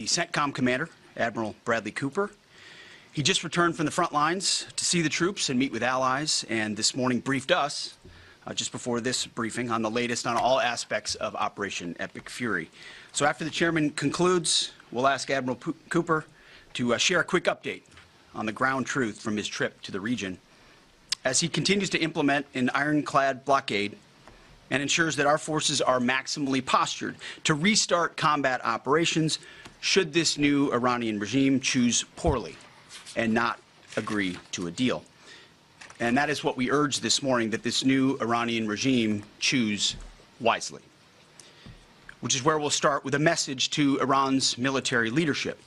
The CENTCOM commander, Admiral Bradley Cooper. He just returned from the front lines to see the troops and meet with allies, and this morning briefed us, just before this briefing, on the latest on all aspects of Operation Epic Fury. So after the chairman concludes, we'll ask Admiral Cooper to share a quick update on the ground truth from his trip to the region as he continues to implement an ironclad blockade and ensures that our forces are maximally postured to restart combat operations should this new Iranian regime choose poorly and not agree to a deal. And that is what we urge this morning, that this new Iranian regime choose wisely, which is where we'll start with a message to Iran's military leadership,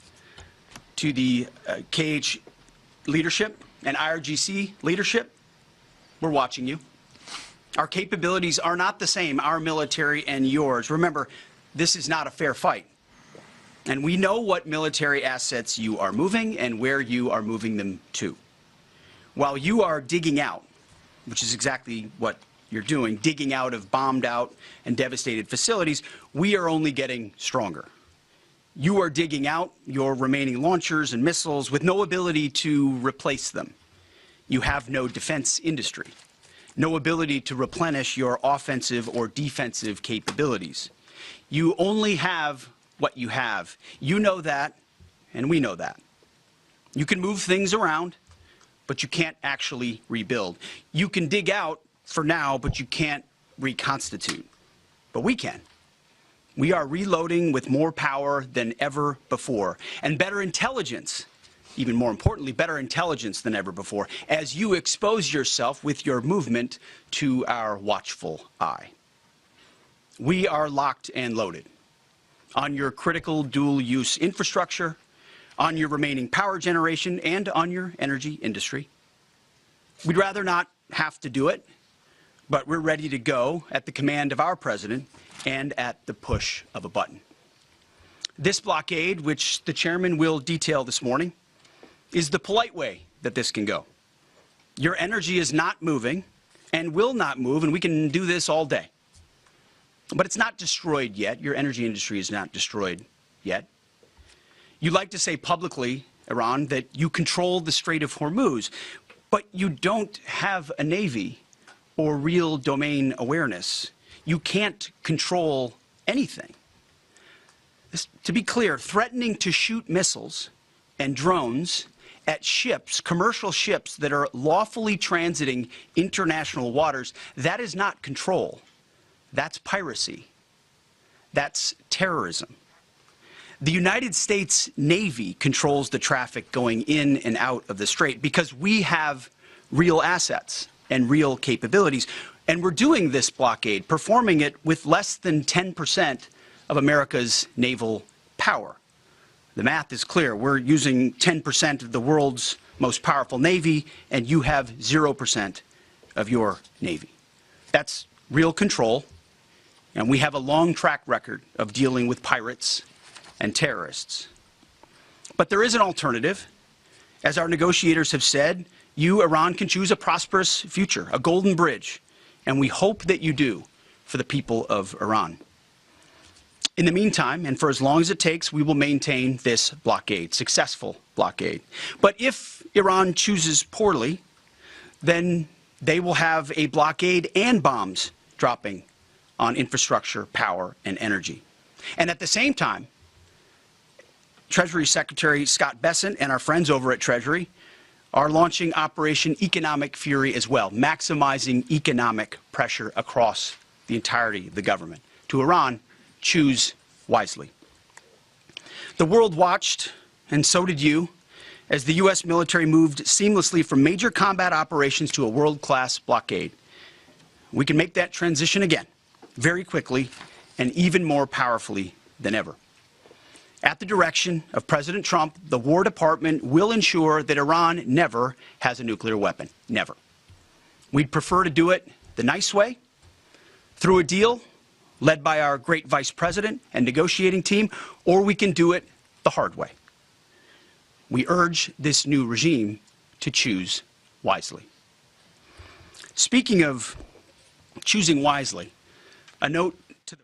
to the KH leadership and IRGC leadership. We're watching you. Our capabilities are not the same, our military and yours. Remember, this is not a fair fight. And we know what military assets you are moving and where you are moving them to. While you are digging out, which is exactly what you're doing, digging out of bombed out and devastated facilities, we are only getting stronger. You are digging out your remaining launchers and missiles with no ability to replace them. You have no defense industry, no ability to replenish your offensive or defensive capabilities. You only have what you have. You know that, and we know that. You can move things around, but you can't actually rebuild. You can dig out for now, but you can't reconstitute. But we can. We are reloading with more power than ever before, and better intelligence, even more importantly, better intelligence than ever before, as you expose yourself with your movement to our watchful eye. We are locked and loaded on your critical dual-use infrastructure, on your remaining power generation, and on your energy industry. We'd rather not have to do it, but we're ready to go at the command of our president and at the push of a button. This blockade, which the chairman will detail this morning, is the polite way that this can go. Your energy is not moving and will not move, and we can do this all day. But it's not destroyed yet. Your energy industry is not destroyed yet. You like to say publicly, Iran, that you control the Strait of Hormuz, but you don't have a navy or real domain awareness. You can't control anything. To be clear, threatening to shoot missiles and drones at ships, commercial ships that are lawfully transiting international waters, that is not control. That's piracy. That's terrorism. The United States Navy controls the traffic going in and out of the strait because we have real assets and real capabilities. And we're doing this blockade, performing it with less than 10% of America's naval power. The math is clear. We're using 10% of the world's most powerful navy, and you have 0% of your navy. That's real control. And we have a long track record of dealing with pirates and terrorists. But there is an alternative. As our negotiators have said, you, Iran, can choose a prosperous future, a golden bridge, and we hope that you do for the people of Iran. In the meantime, and for as long as it takes, we will maintain this blockade, successful blockade. But if Iran chooses poorly, then they will have a blockade and bombs dropping on infrastructure, power, and energy. And at the same time, Treasury Secretary Scott Bessent and our friends over at Treasury are launching Operation Economic Fury as well, maximizing economic pressure across the entirety of the government. To Iran, choose wisely. The world watched, and so did you, as the U.S. military moved seamlessly from major combat operations to a world-class blockade. We can make that transition again, very quickly and even more powerfully than ever. At the direction of President Trump, the War Department will ensure that Iran never has a nuclear weapon. Never. We'd prefer to do it the nice way, through a deal led by our great Vice President and negotiating team, or we can do it the hard way. We urge this new regime to choose wisely. Speaking of choosing wisely, a note to the...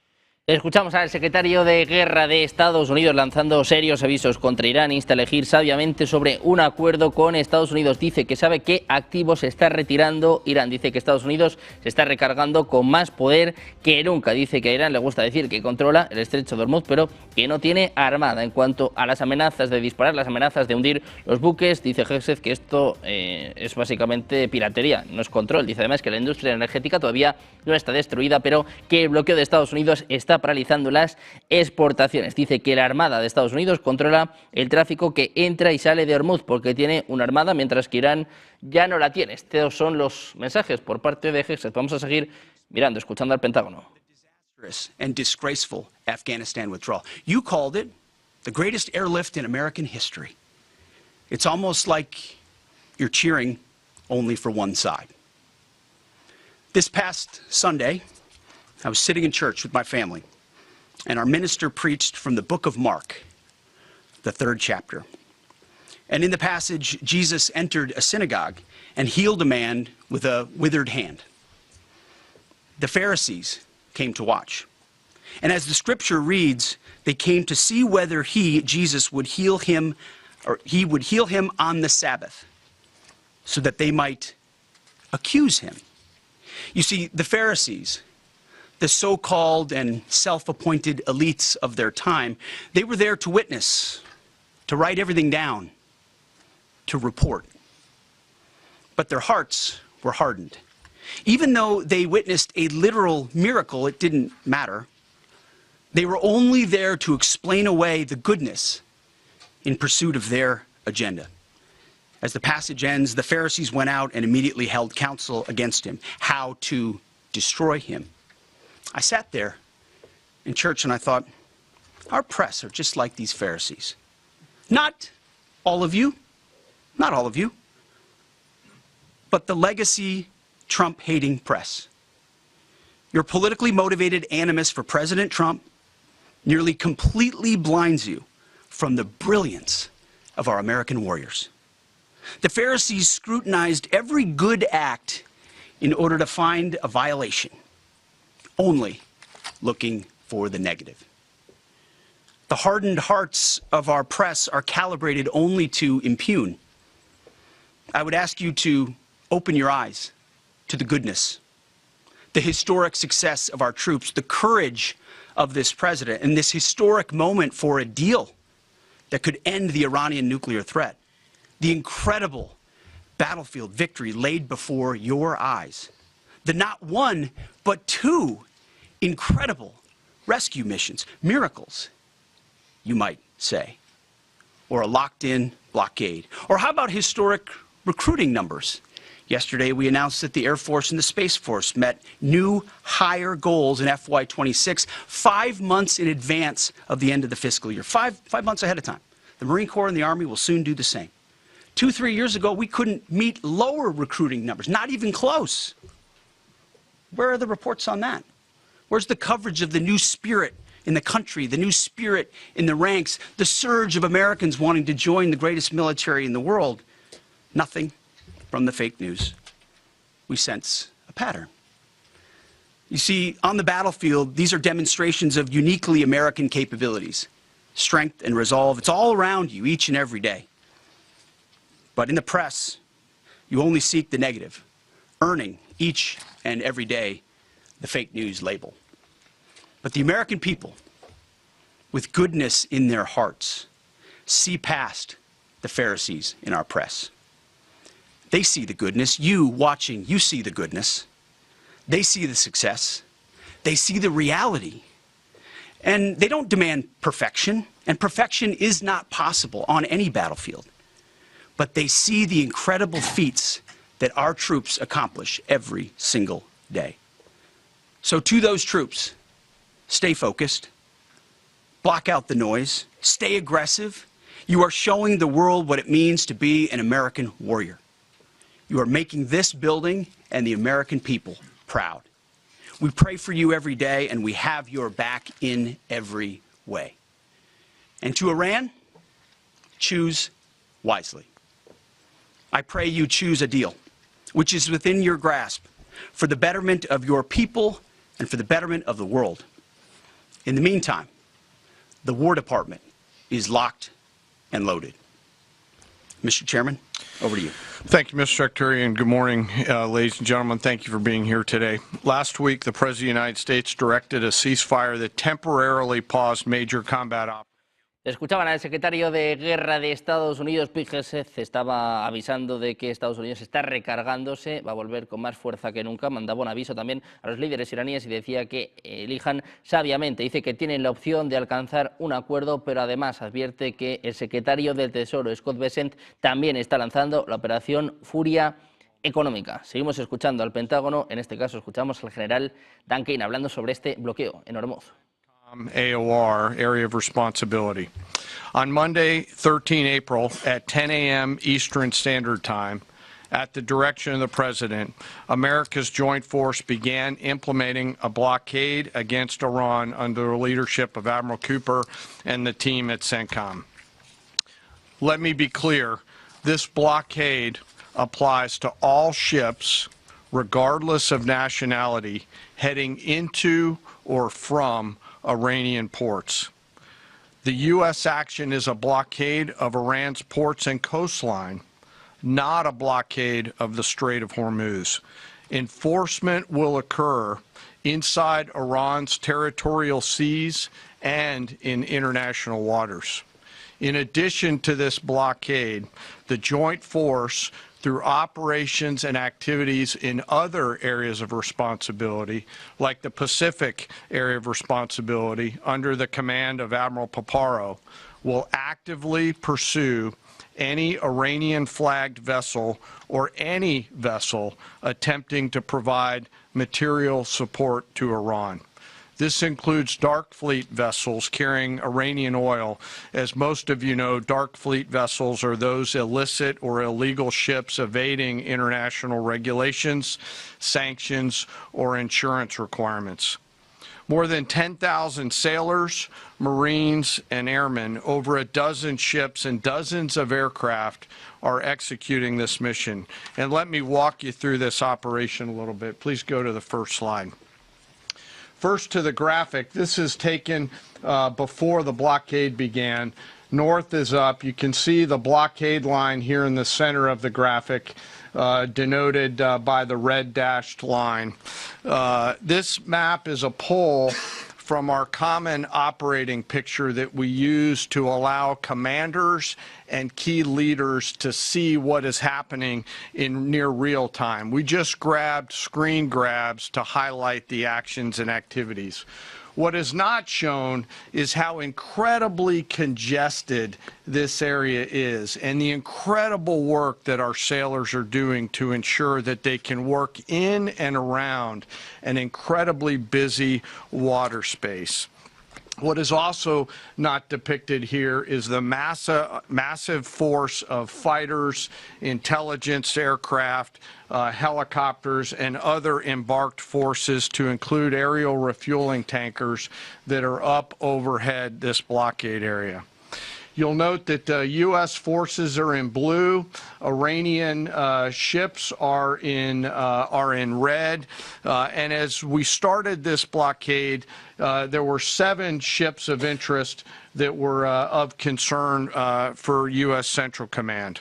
Escuchamos al secretario de Guerra de Estados Unidos lanzando serios avisos contra Irán. Insta a elegir sabiamente sobre un acuerdo con Estados Unidos. Dice que sabe qué activos se está retirando Irán. Dice que Estados Unidos se está recargando con más poder que nunca. Dice que a Irán le gusta decir que controla el estrecho de Hormuz, pero que no tiene armada. En cuanto a las amenazas de disparar, las amenazas de hundir los buques, dice Hegseth que esto es básicamente piratería, no es control. Dice además que la industria energética todavía no está destruida, pero que el bloqueo de Estados Unidos está paralizando las exportaciones. Dice que la Armada de Estados Unidos controla el tráfico que entra y sale de Hormuz porque tiene una armada, mientras que Irán ya no la tiene. Estos son los mensajes por parte de Hegseth. Vamos a seguir mirando, escuchando al Pentágono. And disgraceful Afghanistan withdrawal. You called it the greatest airlift in American history. It's almost like you're cheering only for one side. This past Sunday, I was sitting in church with my family, and our minister preached from the book of Mark, the 3rd chapter. And in the passage, Jesus entered a synagogue and healed a man with a withered hand. The Pharisees came to watch. And as the scripture reads, they came to see whether Jesus, would heal him, or he would heal him on the Sabbath, so that they might accuse him. You see, the Pharisees, the so-called and self-appointed elites of their time, they were there to witness, to write everything down, to report. But their hearts were hardened. Even though they witnessed a literal miracle, it didn't matter. They were only there to explain away the goodness in pursuit of their agenda. As the passage ends, the Pharisees went out and immediately held counsel against him, how to destroy him. I sat there in church and I thought, our press are just like these Pharisees. Not all of you, but the legacy Trump-hating press. Your politically motivated animus for President Trump nearly completely blinds you from the brilliance of our American warriors. The Pharisees scrutinized every good act in order to find a violation, only looking for the negative. The hardened hearts of our press are calibrated only to impugn. I would ask you to open your eyes to the goodness, the historic success of our troops, the courage of this president, and this historic moment for a deal that could end the Iranian nuclear threat, the incredible battlefield victory laid before your eyes, the not one, but 2 incredible rescue missions, miracles, you might say, or a locked-in blockade. Or how about historic recruiting numbers? Yesterday, we announced that the Air Force and the Space Force met new higher goals in FY26, 5 months in advance of the end of the fiscal year, five months ahead of time. The Marine Corps and the Army will soon do the same. 2-3 years ago, we couldn't meet lower recruiting numbers, not even close. Where are the reports on that? Where's the coverage of the new spirit in the country, the new spirit in the ranks, the surge of Americans wanting to join the greatest military in the world? Nothing from the fake news. We sense a pattern. You see, on the battlefield, these are demonstrations of uniquely American capabilities, strength and resolve. It's all around you each and every day. But in the press, you only seek the negative, earning each and every day the fake news label. But the American people, with goodness in their hearts, see past the Pharisees in our press. They see the goodness. You watching, you see the goodness. They see the success. They see the reality. And they don't demand perfection, and perfection is not possible on any battlefield. But they see the incredible feats that our troops accomplish every single day. So to those troops, stay focused, block out the noise, stay aggressive. You are showing the world what it means to be an American warrior. You are making this building and the American people proud. We pray for you every day, and we have your back in every way. And to Iran, choose wisely. I pray you choose a deal which is within your grasp for the betterment of your people and for the betterment of the world. In the meantime, the War Department is locked and loaded. Mr. Chairman, over to you. Thank you, Mr. Secretary, and good morning, ladies and gentlemen. Thank you for being here today. Last week, the President of the United States directed a ceasefire that temporarily paused major combat operations. Escuchaban al secretario de Guerra de Estados Unidos, Hegseth, estaba avisando de que Estados Unidos está recargándose, va a volver con más fuerza que nunca. Mandaba un aviso también a los líderes iraníes y decía que elijan sabiamente. Dice que tienen la opción de alcanzar un acuerdo, pero además advierte que el secretario del Tesoro, Scott Bessent, también está lanzando la operación Furia Económica. Seguimos escuchando al Pentágono, en este caso escuchamos al general Dan Caine hablando sobre este bloqueo en Hormuz. AOR, Area of Responsibility. On Monday, 13 April, at 10 a.m. Eastern Standard Time, at the direction of the President, America's Joint Force began implementing a blockade against Iran under the leadership of Admiral Cooper and the team at CENTCOM. Let me be clear, this blockade applies to all ships, regardless of nationality, heading into or from Iranian ports. The U.S. action is a blockade of Iran's ports and coastline, not a blockade of the Strait of Hormuz. Enforcement will occur inside Iran's territorial seas and in international waters. In addition to this blockade, the Joint Force, through operations and activities in other areas of responsibility, like the Pacific area of responsibility under the command of Admiral Paparo, will actively pursue any Iranian-flagged vessel or any vessel attempting to provide material support to Iran. This includes dark fleet vessels carrying Iranian oil. As most of you know, dark fleet vessels are those illicit or illegal ships evading international regulations, sanctions, or insurance requirements. More than 10,000 sailors, Marines, and airmen, over a dozen ships and dozens of aircraft are executing this mission. And let me walk you through this operation a little bit. Please go to the first slide. First to the graphic, this is taken before the blockade began. North is up. You can see the blockade line here in the center of the graphic, denoted by the red dashed line. This map is a pull from our common operating picture that we use to allow commanders and key leaders to see what is happening in near real time. We just grabbed screen grabs to highlight the actions and activities. What is not shown is how incredibly congested this area is and the incredible work that our sailors are doing to ensure that they can work in and around an incredibly busy water space. What is also not depicted here is the massive force of fighters, intelligence aircraft, helicopters, and other embarked forces to include aerial refueling tankers that are up overhead this blockade area. You'll note that U.S. forces are in blue, Iranian ships are in red, and as we started this blockade, there were 7 ships of interest that were of concern for U.S. Central Command.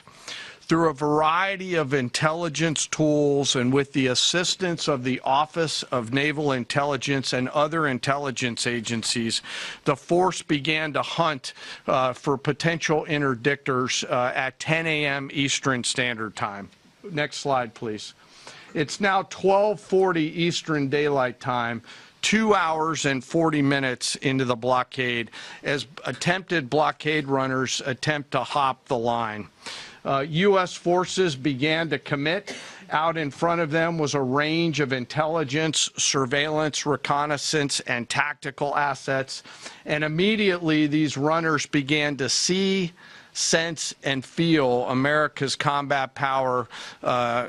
Through a variety of intelligence tools and with the assistance of the Office of Naval Intelligence and other intelligence agencies, the force began to hunt for potential interdictors at 10 a.m. Eastern Standard Time. Next slide, please. It's now 12:40 Eastern Daylight Time. 2 hours and 40 minutes into the blockade as attempted blockade runners attempt to hop the line. U.S. forces began to commit. Out in front of them was a range of intelligence, surveillance, reconnaissance, and tactical assets. And immediately these runners began to see, sense, and feel America's combat power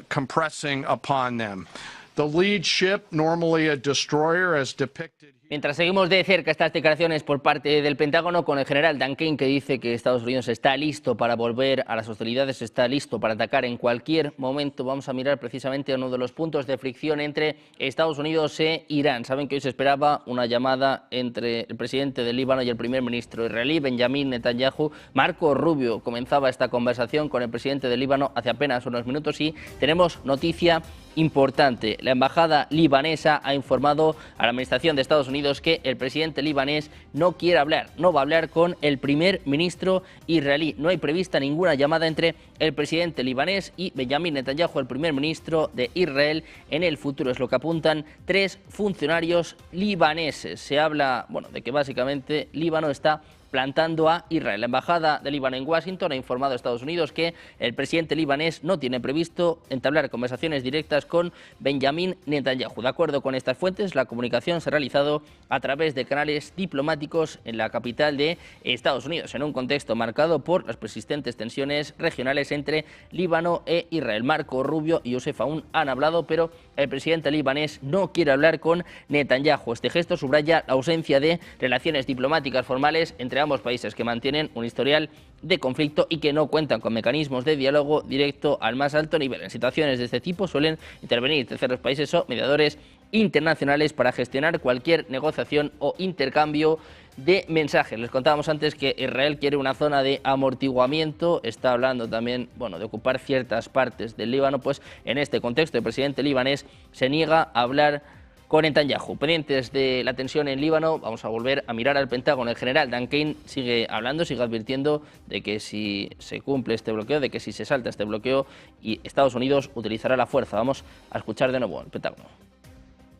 compressing upon them. The lead ship, normally a destroyer as depicted here, Mientras seguimos de cerca estas declaraciones por parte del Pentágono, con el general Dan Caine, que dice que Estados Unidos está listo para volver a las hostilidades, está listo para atacar en cualquier momento, vamos a mirar precisamente a uno de los puntos de fricción entre Estados Unidos e Irán. Saben que hoy se esperaba una llamada entre el presidente del Líbano y el primer ministro israelí, Benjamin Netanyahu. Marco Rubio comenzaba esta conversación con el presidente del Líbano hace apenas unos minutos y tenemos noticia importante. La embajada libanesa ha informado a la administración de Estados Unidos que el presidente libanés no quiere hablar, no va a hablar con el primer ministro israelí. No hay prevista ninguna llamada entre el presidente libanés y Benjamin Netanyahu, el primer ministro de Israel, en el futuro. Es lo que apuntan 3 funcionarios libaneses. Se habla, de que básicamente Líbano está plantando a Israel. La embajada de Líbano en Washington ha informado a Estados Unidos que el presidente libanés no tiene previsto entablar conversaciones directas con Benjamin Netanyahu. De acuerdo con estas fuentes, la comunicación se ha realizado a través de canales diplomáticos en la capital de Estados Unidos, en un contexto marcado por las persistentes tensiones regionales entre Líbano e Israel. Marco Rubio y Joseph Aoun han hablado, pero el presidente libanés no quiere hablar con Netanyahu. Este gesto subraya la ausencia de relaciones diplomáticas formales entre ambos países, que mantienen un historial de conflicto y que no cuentan con mecanismos de diálogo directo al más alto nivel. En situaciones de este tipo suelen intervenir terceros países o mediadores internacionales para gestionar cualquier negociación o intercambio de mensajes. Les contábamos antes que Israel quiere una zona de amortiguamiento, está hablando también de ocupar ciertas partes del Líbano. Pues en este contexto el presidente libanés se niega a hablar con Netanyahu. Pendientes de la tensión en Líbano, vamos a volver a mirar al Pentágono. El general Dan Caine sigue hablando, sigue advirtiendo de que si se cumple este bloqueo, de que si se salta este bloqueo, y Estados Unidos utilizará la fuerza. Vamos a escuchar de nuevo al Pentágono.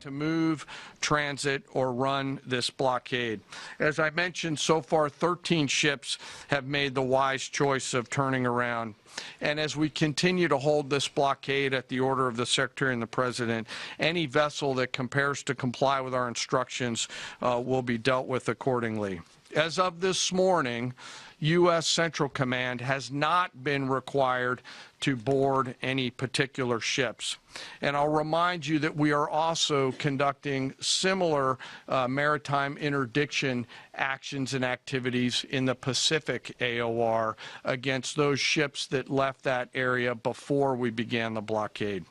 To move, transit, or run this blockade. As I mentioned, so far 13 ships have made the wise choice of turning around. And as we continue to hold this blockade at the order of the Secretary and the President, any vessel that compares to comply with our instructions will be dealt with accordingly. As of this morning, U.S. Central Command has not been required to board any particular ships. And I'll remind you that we are also conducting similar maritime interdiction actions and activities in the Pacific AOR against those ships that left that area before we began the blockade.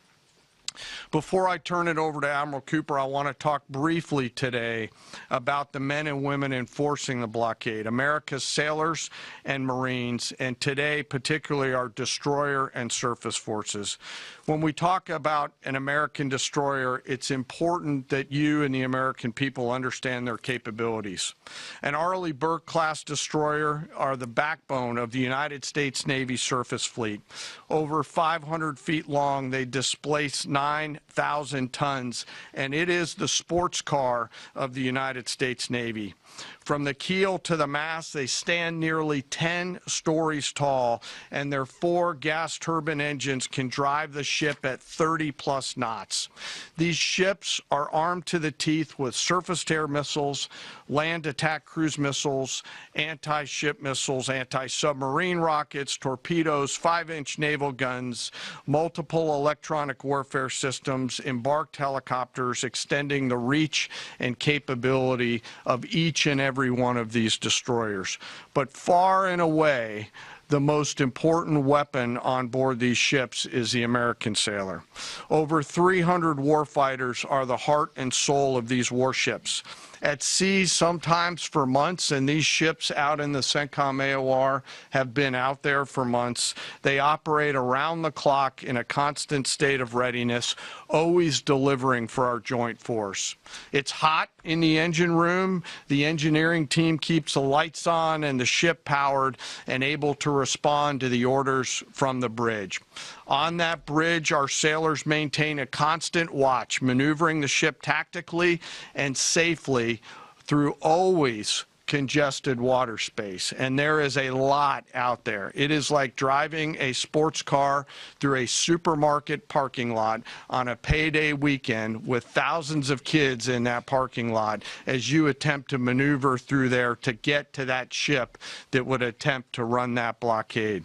Before I turn it over to Admiral Cooper, I want to talk briefly today about the men and women enforcing the blockade, America's sailors and Marines, and today particularly our destroyer and surface forces. When we talk about an American destroyer, it's important that you and the American people understand their capabilities. An Arleigh Burke-class destroyer are the backbone of the United States Navy surface fleet. Over 500 feet long, they displace 9,000 tons, and it is the sports car of the United States Navy. From the keel to the mast, they stand nearly 10 stories tall, and their 4 gas turbine engines can drive the ship at 30-plus knots. These ships are armed to the teeth with surface-to-air missiles, land attack cruise missiles, anti-ship missiles, anti-submarine rockets, torpedoes, 5-inch naval guns, multiple electronic warfare systems, embarked helicopters, extending the reach and capability of each and every one of these destroyers. But far and away, the most important weapon on board these ships is the American sailor. Over 300 warfighters are the heart and soul of these warships. At sea, sometimes for months, and these ships out in the CENTCOM AOR have been out there for months. They operate around the clock in a constant state of readiness, always delivering for our joint force. It's hot in the engine room. The engineering team keeps the lights on and the ship powered and able to respond to the orders from the bridge. On that bridge, our sailors maintain a constant watch, maneuvering the ship tactically and safely through always congested water space. And there is a lot out there. It is like driving a sports car through a supermarket parking lot on a payday weekend with thousands of kids in that parking lot as you attempt to maneuver through there to get to that ship that would attempt to run that blockade.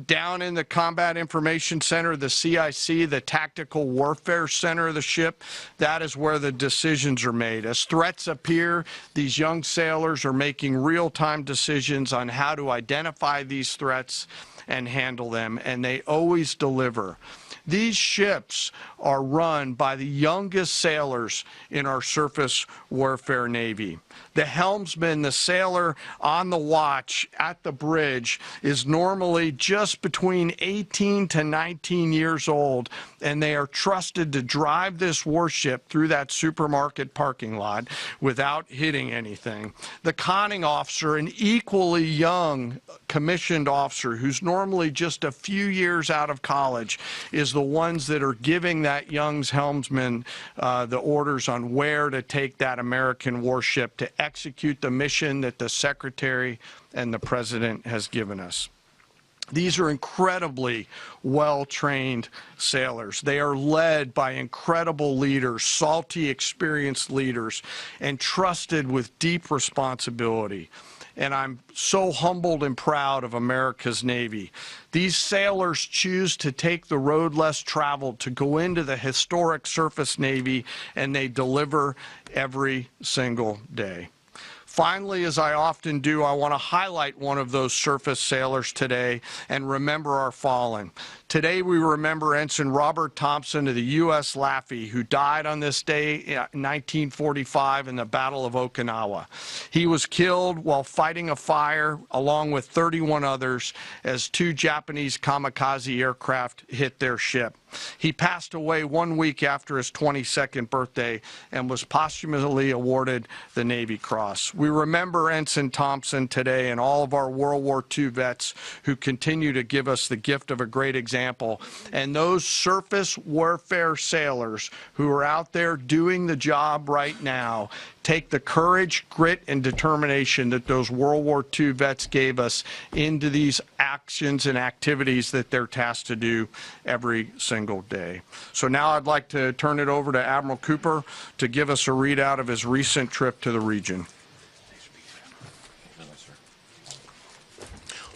down in the Combat Information Center, the CIC, the Tactical Warfare Center of the ship, that is where the decisions are made. As threats appear, these young sailors are making real-time decisions on how to identify these threats and handle them, and they always deliver. These ships are run by the youngest sailors in our surface warfare Navy. The helmsman, the sailor on the watch at the bridge, is normally just between 18 to 19 years old, and they are trusted to drive this warship through that supermarket parking lot without hitting anything. The conning officer, an equally young commissioned officer who's normally just a few years out of college, is the ones that are giving that young helmsman the orders on where to take that American warship to execute the mission that the Secretary and the President has given us. These are incredibly well-trained sailors. They are led by incredible leaders, salty, experienced leaders, and trusted with deep responsibility. And I'm so humbled and proud of America's Navy. These sailors choose to take the road less traveled, to go into the historic surface Navy, and they deliver every single day. Finally, as I often do, I want to highlight one of those surface sailors today and remember our fallen. Today we remember Ensign Robert Thompson of the U.S. Laffey, who died on this day in 1945 in the Battle of Okinawa. He was killed while fighting a fire along with 31 others as 2 Japanese kamikaze aircraft hit their ship. He passed away 1 week after his 22nd birthday and was posthumously awarded the Navy Cross. We remember Ensign Thompson today and all of our World War II vets who continue to give us the gift of a great example. And those surface warfare sailors who are out there doing the job right now take the courage, grit, and determination that those World War II vets gave us into these actions and activities that they're tasked to do every single day. So now I'd like to turn it over to Admiral Cooper to give us a readout of his recent trip to the region.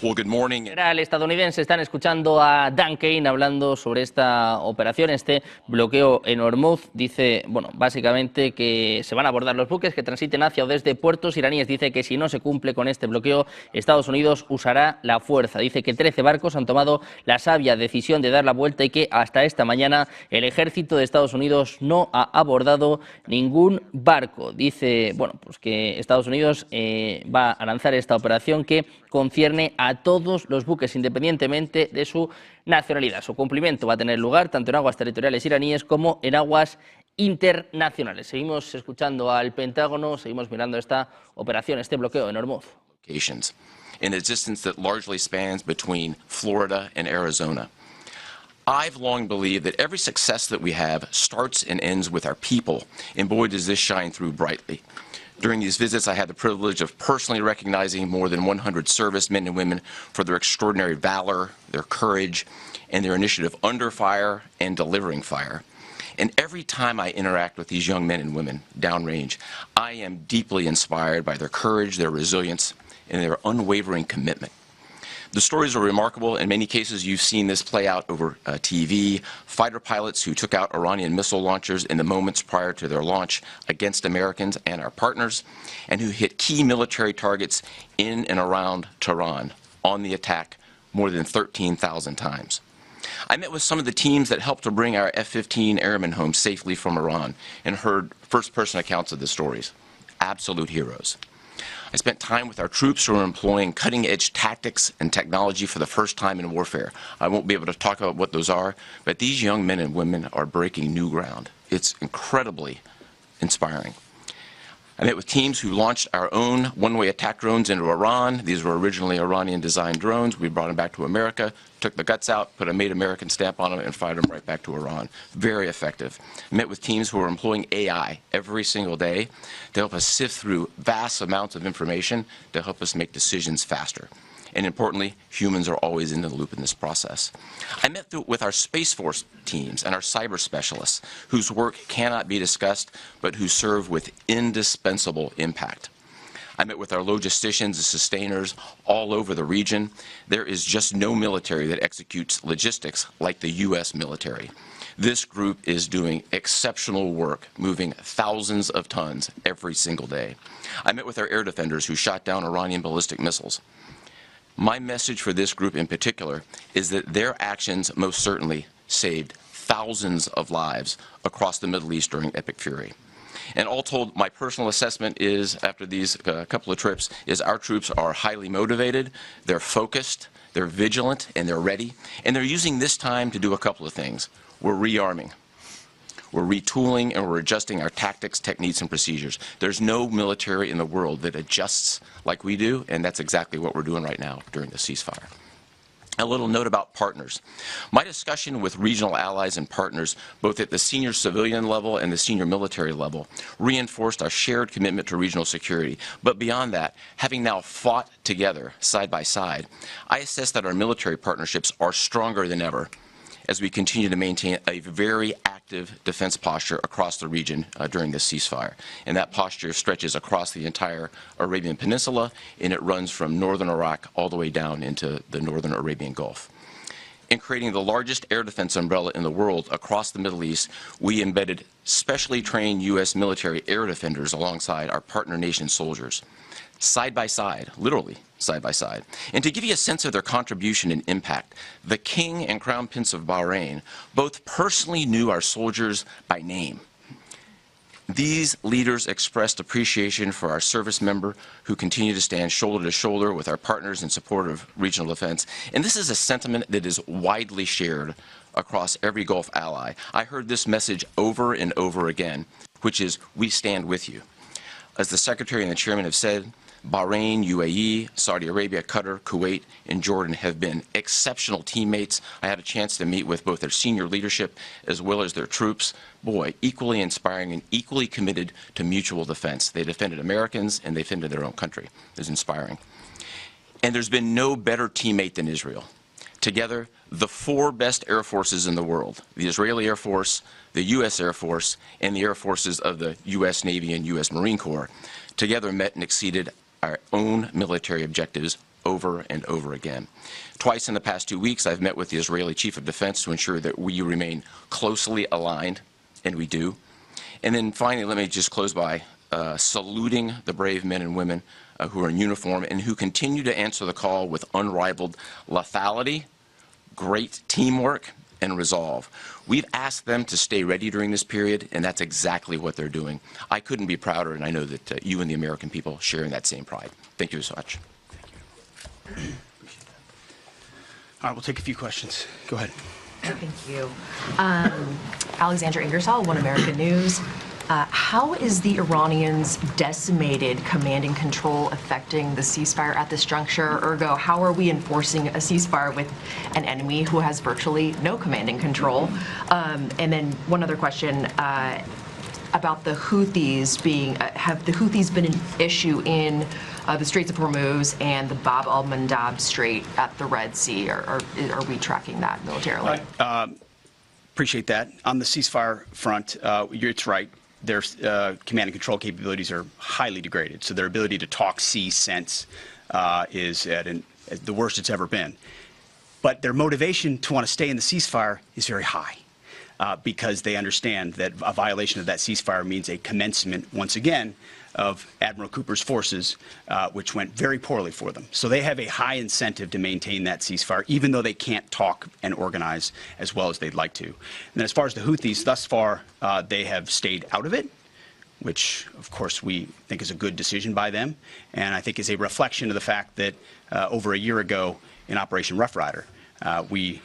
Well, good morning. General estadounidense, están escuchando a Dan Caine hablando sobre esta operación, este bloqueo en Hormuz. Dice, bueno, básicamente que se van a abordar los buques que transiten hacia o desde puertos iraníes. Dice que si no se cumple con este bloqueo, Estados Unidos usará la fuerza. Dice que 13 barcos han tomado la sabia decisión de dar la vuelta y que hasta esta mañana el ejército de Estados Unidos no ha abordado ningún barco. Dice, bueno, pues que Estados Unidos va a lanzar esta operación que concierne a todos los buques, independientemente de su nacionalidad. Su cumplimiento va a tener lugar tanto en aguas territoriales iraníes como en aguas internacionales. Seguimos escuchando al Pentágono, seguimos mirando esta operación, este bloqueo en Hormuz. In a distance that largely spans between Florida and Arizona. I've long believed that every success that we have starts and ends with our people, and boy, does this shine through brightly. During these visits, I had the privilege of personally recognizing more than 100 servicemen and women for their extraordinary valor, their courage, and their initiative under fire and delivering fire. And every time I interact with these young men and women downrange, I am deeply inspired by their courage, their resilience, and their unwavering commitment. The stories are remarkable. In many cases, you've seen this play out over TV. Fighter pilots who took out Iranian missile launchers in the moments prior to their launch against Americans and our partners, and who hit key military targets in and around Tehran on the attack more than 13,000 times. I met with some of the teams that helped to bring our F-15 airmen home safely from Iran and heard first-person accounts of the stories. Absolute heroes. I spent time with our troops who are employing cutting-edge tactics and technology for the first time in warfare. I won't be able to talk about what those are, but these young men and women are breaking new ground. It's incredibly inspiring. I met with teams who launched our own one-way attack drones into Iran. These were originally Iranian-designed drones. We brought them back to America, took the guts out, put a Made American stamp on them, and fired them right back to Iran. Very effective. I met with teams who are employing AI every single day to help us sift through vast amounts of information to help us make decisions faster. And importantly, humans are always in the loop in this process. I met with our Space Force teams and our cyber specialists, whose work cannot be discussed, but who serve with indispensable impact. I met with our logisticians and sustainers all over the region. There is just no military that executes logistics like the U.S. military. This group is doing exceptional work, moving thousands of tons every single day. I met with our air defenders who shot down Iranian ballistic missiles. My message for this group in particular is that their actions most certainly saved thousands of lives across the Middle East during Epic Fury. And all told, my personal assessment is, after these couple of trips, is our troops are highly motivated, they're focused, they're vigilant, and they're ready. And they're using this time to do a couple of things. We're rearming, we're retooling, and we're adjusting our tactics, techniques, and procedures. There's no military in the world that adjusts like we do, and that's exactly what we're doing right now during the ceasefire. A little note about partners. My discussion with regional allies and partners, both at the senior civilian level and the senior military level, reinforced our shared commitment to regional security. But beyond that, having now fought together side by side, I assess that our military partnerships are stronger than ever as we continue to maintain a very active defense posture across the region during this ceasefire. And that posture stretches across the entire Arabian Peninsula, and it runs from northern Iraq all the way down into the northern Arabian Gulf. In creating the largest air defense umbrella in the world across the Middle East, we embedded specially trained U.S. military air defenders alongside our partner nation soldiers, side by side, literally side by side. And to give you a sense of their contribution and impact, the King and Crown Prince of Bahrain both personally knew our soldiers by name. These leaders expressed appreciation for our service member who continue to stand shoulder to shoulder with our partners in support of regional defense. And this is a sentiment that is widely shared across every Gulf ally. I heard this message over and over again, which is, we stand with you. As the Secretary and the Chairman have said, Bahrain, UAE, Saudi Arabia, Qatar, Kuwait, and Jordan have been exceptional teammates. I had a chance to meet with both their senior leadership as well as their troops. Boy, equally inspiring and equally committed to mutual defense. They defended Americans and they defended their own country. It was inspiring. And there's been no better teammate than Israel. Together, the four best air forces in the world, the Israeli Air Force, the U.S. Air Force, and the air forces of the U.S. Navy and U.S. Marine Corps, together met and exceeded our own military objectives over and over again. Twice in the past 2 weeks, I've met with the Israeli Chief of Defense to ensure that we remain closely aligned, and we do. And then finally, let me just close by saluting the brave men and women who are in uniform and who continue to answer the call with unrivaled lethality, great teamwork, and resolve. We've asked them to stay ready during this period, and that's exactly what they're doing. I couldn't be prouder, and I know that you and the American people share in that same pride. Thank you so much. Thank you. All right, we'll take a few questions. Go ahead. Thank you. Alexandra Ingersoll, One American News. How is the Iranians' decimated command and control affecting the ceasefire at this juncture? Ergo, how are we enforcing a ceasefire with an enemy who has virtually no command and control? And then one other question about the Houthis being, have the Houthis been an issue in the Straits of Hormuz and the Bab al-Mandab Strait at the Red Sea? Or are we tracking that militarily? Appreciate that. On the ceasefire front, it's right. Their command and control capabilities are highly degraded, so their ability to talk, see, sense is at the worst it's ever been. But their motivation to want to stay in the ceasefire is very high because they understand that a violation of that ceasefire means a commencement, once again, of Admiral Cooper's forces, which went very poorly for them. So they have a high incentive to maintain that ceasefire, even though they can't talk and organize as well as they'd like to. And then as far as the Houthis, thus far, they have stayed out of it, which, of course, we think is a good decision by them, and I think is a reflection of the fact that over a year ago in Operation Rough Rider, we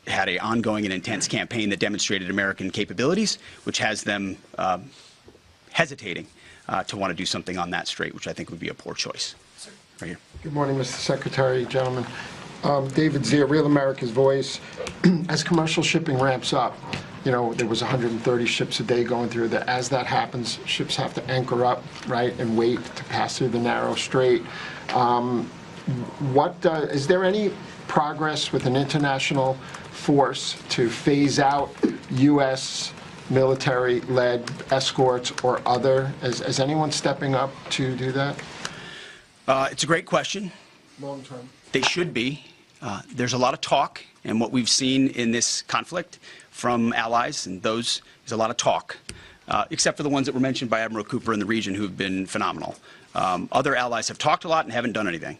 had an ongoing and intense campaign that demonstrated American capabilities, which has them hesitating to want to do something on that strait, which I think would be a poor choice. Right here. Good morning, Mr. Secretary, gentlemen. David Zia, Real America's Voice. As commercial shipping ramps up, you know, there was 130 ships a day going through there. As that happens, ships have to anchor up, right, and wait to pass through the narrow strait. Is there any progress with an international force to phase out U.S. military-led escorts or other? Is anyone stepping up to do that? It's a great question. Long term. They should be. There's a lot of talk, and what we've seen in this conflict from allies, and those is a lot of talk, except for the ones that were mentioned by Admiral Cooper in the region who've been phenomenal. Other allies have talked a lot and haven't done anything.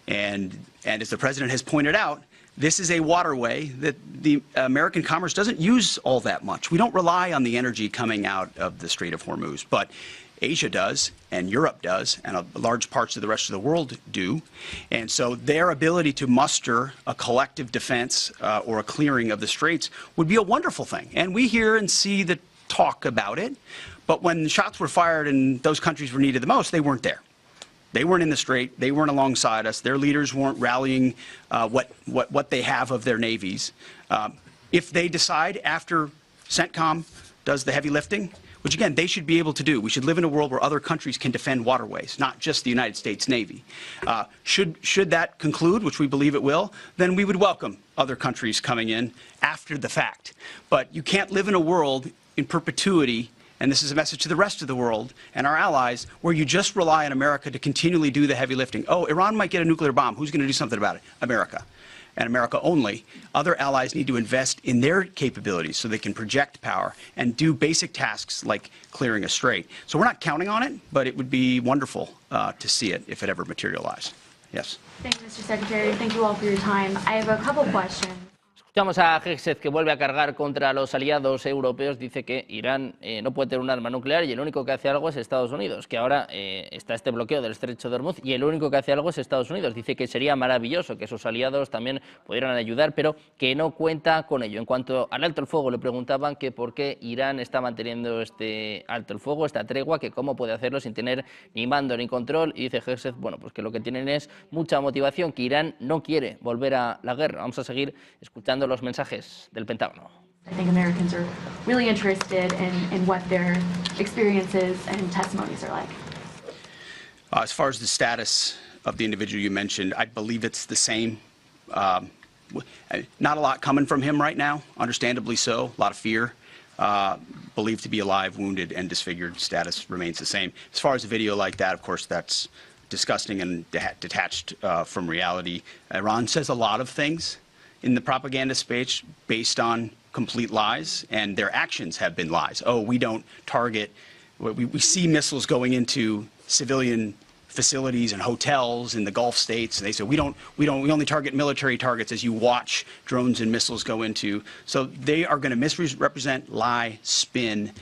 And as the President has pointed out, this is a waterway that the American commerce doesn't use all that much. We don't rely on the energy coming out of the Strait of Hormuz, but Asia does, and Europe does, and large parts of the rest of the world do. And so their ability to muster a collective defense or a clearing of the straits would be a wonderful thing. And we hear and see the talk about it, but when shots were fired and those countries were needed the most, they weren't there. They weren't in the strait. They weren't alongside us. Their leaders weren't rallying what they have of their navies. If they decide after CENTCOM does the heavy lifting, which again, they should be able to do. We should live in a world where other countries can defend waterways, not just the United States Navy. Should that conclude, which we believe it will, then we would welcome other countries coming in after the fact. But you can't live in a world in perpetuity, and this is a message to the rest of the world and our allies, where you just rely on America to continually do the heavy lifting. Oh, Iran might get a nuclear bomb. Who's going to do something about it? America. And America only. Other allies need to invest in their capabilities so they can project power and do basic tasks like clearing a strait. So we're not counting on it, but it would be wonderful to see it if it ever materialized. Yes. Thank you, Mr. Secretary. Thank you all for your time. I have a couple questions. Escuchamos a Hegseth, que vuelve a cargar contra los aliados europeos. Dice que Irán no puede tener un arma nuclear y el único que hace algo es Estados Unidos, que ahora está este bloqueo del estrecho de Hormuz y el único que hace algo es Estados Unidos. Dice que sería maravilloso que sus aliados también pudieran ayudar, pero que no cuenta con ello. En cuanto al alto el fuego, le preguntaban que por qué Irán está manteniendo este alto el fuego, esta tregua, que cómo puede hacerlo sin tener ni mando ni control. Y dice Hegseth, bueno, pues que lo que tienen es mucha motivación, que Irán no quiere volver a la guerra. Vamos a seguir escuchando los mensajes del Pentágono. I think Americans are really interested in what their experiences and testimonies are like. As far as the status of the individual you mentioned, I believe it's the same. Not a lot coming from him right now, understandably so, a lot of fear. Believed to be alive, wounded, and disfigured. Status remains the same. As far as a video like that, of course, that's disgusting and detached from reality. Iran says a lot of things in the propaganda space based on complete lies, and their actions have been lies. Oh, we don't target, we see missiles going into civilian facilities and hotels in the Gulf states, and they say we only target military targets, as you watch drones and missiles go into. So they are going to misrepresent, lie, spin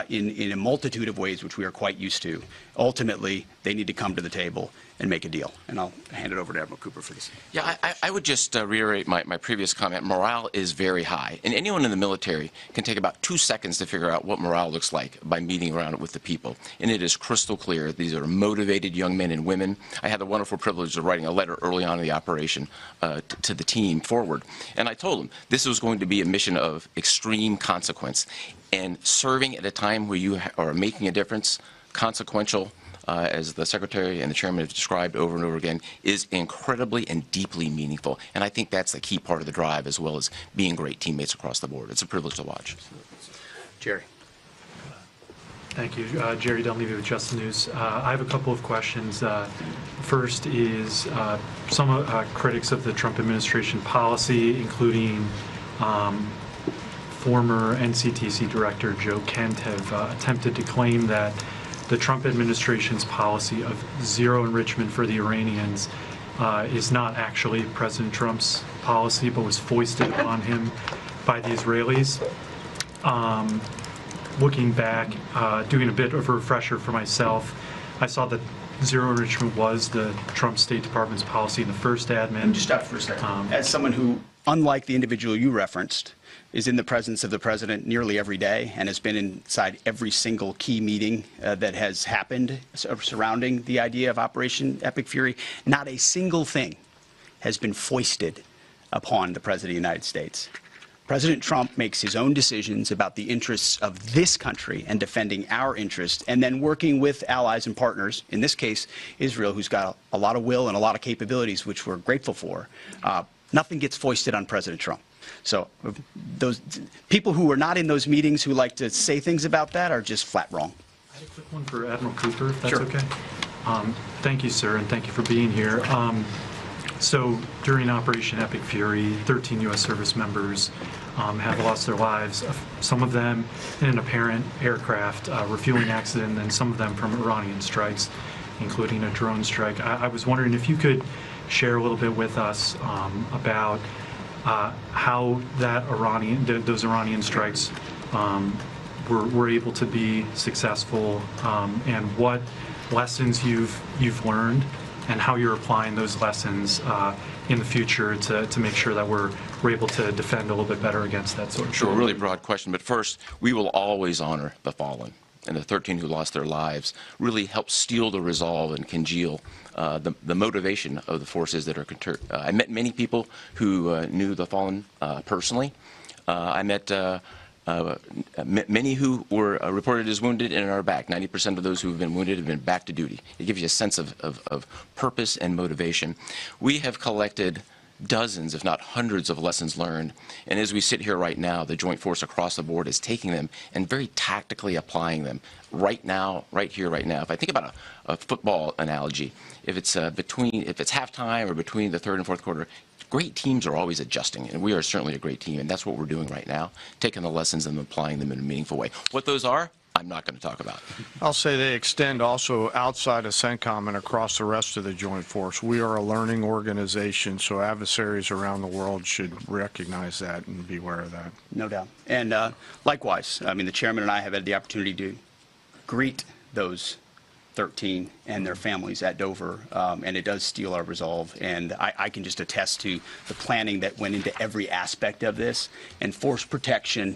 in a multitude of ways, which we are quite used to. Ultimately, they need to come to the table and make a deal. And I'll hand it over to Admiral Cooper for this. Yeah, I would just reiterate my previous comment. Morale is very high. And anyone in the military can take about 2 seconds to figure out what morale looks like by meeting around it with the people. And it is crystal clear. These are motivated young men and women. I had the wonderful privilege of writing a letter early on in the operation to the team forward. And I told them this was going to be a mission of extreme consequence. And serving at a time where you are making a difference, consequential, as the Secretary and the Chairman have described over and over again, is incredibly and deeply meaningful. And I think that's the key part of the drive, as well as being great teammates across the board. It's a privilege to watch. Jerry. Thank you. Jerry Dunleavy with Just the News. I have a couple of questions. First is some critics of the Trump administration policy, including former NCTC Director Joe Kent, have attempted to claim that the Trump administration's policy of zero enrichment for the Iranians is not actually President Trump's policy, but was foisted upon him by the Israelis. Looking back, doing a bit of a refresher for myself, I saw that zero enrichment was the Trump State Department's policy in the first admin. Let me just stop for a second. As someone who, unlike the individual you referenced, is in the presence of the president nearly every day and has been inside every single key meeting that has happened surrounding the idea of Operation Epic Fury, not a single thing has been foisted upon the President of the United States. President Trump makes his own decisions about the interests of this country and defending our interests, and then working with allies and partners, in this case, Israel, who's got a lot of will and a lot of capabilities, which we're grateful for. Nothing gets foisted on President Trump. So those people who are not in those meetings who like to say things about that are just flat wrong. I have a quick one for Admiral Cooper, if that's Sure. okay. Thank you, sir, and thank you for being here. So during Operation Epic Fury, 13 U.S. service members have lost their lives, some of them in an apparent aircraft refueling accident, and some of them from Iranian strikes, including a drone strike. I was wondering if you could share a little bit with us about how those Iranian strikes were able to be successful, and what lessons you've learned, and how you're applying those lessons in the future to make sure that we're able to defend a little bit better against that sort of thing. Sure, really broad question. But first, we will always honor the fallen. And the 13 who lost their lives really helped steel the resolve and congeal the motivation of the forces that are I met many people who knew the fallen personally. I met many who were reported as wounded and are back. 90% of those who have been wounded have been back to duty. It gives you a sense of purpose and motivation. We have collected dozens, if not hundreds, of lessons learned. And as we sit here right now, the Joint Force across the board is taking them and very tactically applying them right now, right here, right now. If I think about a football analogy, if it's halftime or between the third and fourth quarter, great teams are always adjusting, and we are certainly a great team, and that's what we're doing right now, taking the lessons and applying them in a meaningful way. What those are, I'm not going to talk about. I'll say they extend also outside of CENTCOM and across the rest of the Joint Force. We are a learning organization, so adversaries around the world should recognize that and be aware of that. No doubt. And likewise, I mean, the chairman and I have had the opportunity to greet those 13 and their families at Dover, and it does steel our resolve. And I can just attest to the planning that went into every aspect of this, and force protection,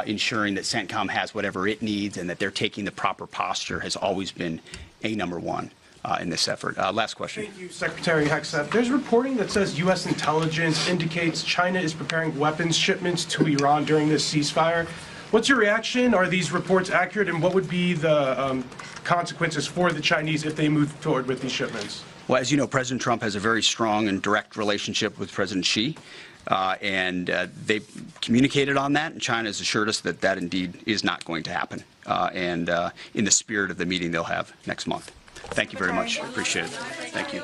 ensuring that CENTCOM has whatever it needs and that they're taking the proper posture has always been number one in this effort. Last question. Thank you, Secretary Hegseth. There's reporting that says U.S. intelligence indicates China is preparing weapons shipments to Iran during this ceasefire. What's your reaction? Are these reports accurate, and what would be the consequences for the Chinese if they move forward with these shipments? Well, as you know, President Trump has a very strong and direct relationship with President Xi, and they've communicated on that, and China has assured us that that indeed is not going to happen, and in the spirit of the meeting they'll have next month. Thank you very much. I appreciate it. Thank you.